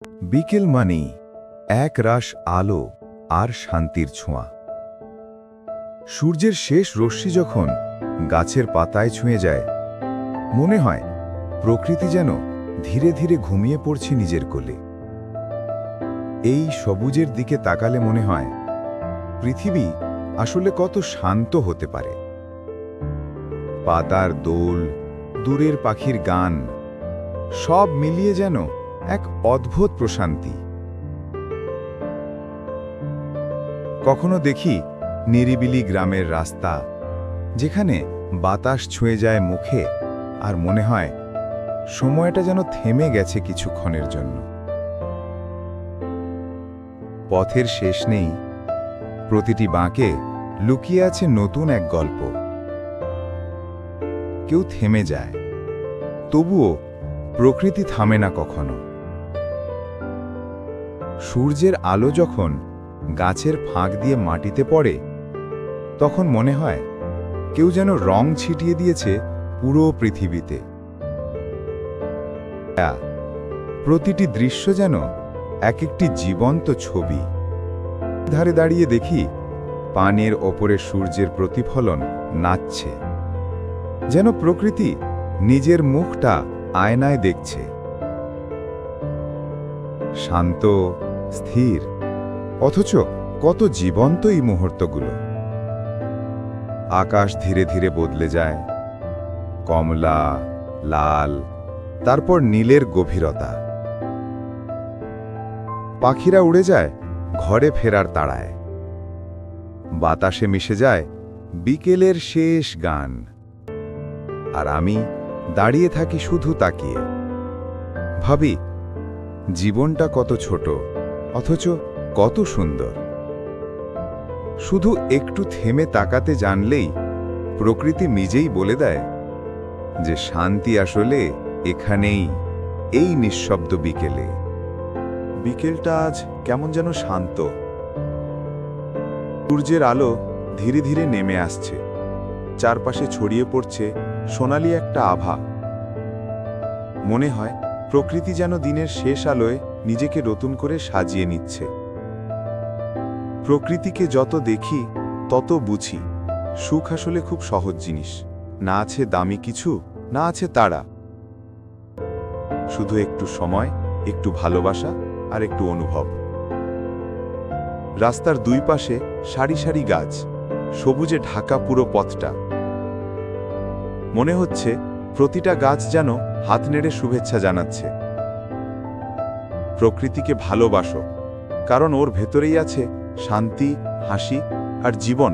বিকেল মানেই এক রাশ আলো আর শান্তির ছোঁয়া। সূর্যের শেষ রশ্মি যখন গাছের পাতায় ছুঁয়ে যায়, মনে হয় প্রকৃতি যেন ধীরে ধীরে ঘুমিয়ে পড়ছে নিজের কোলে। এই সবুজের দিকে তাকালে মনে হয় পৃথিবী আসলে কত শান্ত হতে পারে। পাতার দোল, দূরের পাখির গান, সব মিলিয়ে যেন এক অদ্ভুত প্রশান্তি। কখনো দেখি নিরিবিলি গ্রামের রাস্তা, যেখানে বাতাস ছুঁয়ে যায় মুখে আর মনে হয় সময়টা যেন থেমে গেছে কিছুক্ষণের জন্য। পথের শেষ নেই, প্রতিটি বাঁকে লুকিয়ে আছে নতুন এক গল্প। কেউ থেমে যায়, তবুও প্রকৃতি থামে না কখনো। সূর্যের আলো যখন গাছের ফাঁক দিয়ে মাটিতে পড়ে, তখন মনে হয় কেউ যেন রং ছিটিয়ে দিয়েছে পুরো পৃথিবীতে। প্রতিটি দৃশ্য যেন এক একটি জীবন্ত ছবি। ধারে দাঁড়িয়ে দেখি পানের ওপরে সূর্যের প্রতিফলন নাচছে, যেন প্রকৃতি নিজের মুখটা আয়নায় দেখছে। শান্ত, স্থির, অথচ কত জীবন্ত এই মুহূর্তগুলো। আকাশ ধীরে ধীরে বদলে যায়, কমলা, লাল, তারপর নীলের গভীরতা। পাখিরা উড়ে যায় ঘরে ফেরার তাড়ায়। বাতাসে মিশে যায় বিকেলের শেষ গান। আর আমি দাঁড়িয়ে থাকি শুধু তাকিয়ে, ভাবি জীবনটা কত ছোট, অথচ কত সুন্দর। শুধু একটু থেমে তাকাতে জানলেই প্রকৃতি নিজেই বলে দেয় যে শান্তি আসলে এখানেই, এই নিঃশব্দ বিকেলে। বিকেলটা আজ কেমন যেন শান্ত। সূর্যের আলো ধীরে ধীরে নেমে আসছে, চারপাশে ছড়িয়ে পড়ছে সোনালি একটা আভা। মনে হয় প্রকৃতি যেন দিনের শেষ আলোয় নিজেকে নতুন করে সাজিয়ে নিচ্ছে। প্রকৃতিকে যত দেখি তত বুঝি সুখ আসলে খুব সহজ জিনিস। না আছে দামি কিছু, না আছে তারা, শুধু একটু সময়, একটু ভালোবাসা আর একটু অনুভব। রাস্তার দুই পাশে সারি সারি গাছ, সবুজে ঢাকা পুরো পথটা। মনে হচ্ছে প্রতিটা গাছ যেন হাত নেড়ে শুভেচ্ছা জানাচ্ছে। প্রকৃতিকে ভালোবাসো, কারণ ওর ভেতরেই আছে শান্তি, হাসি আর জীবন।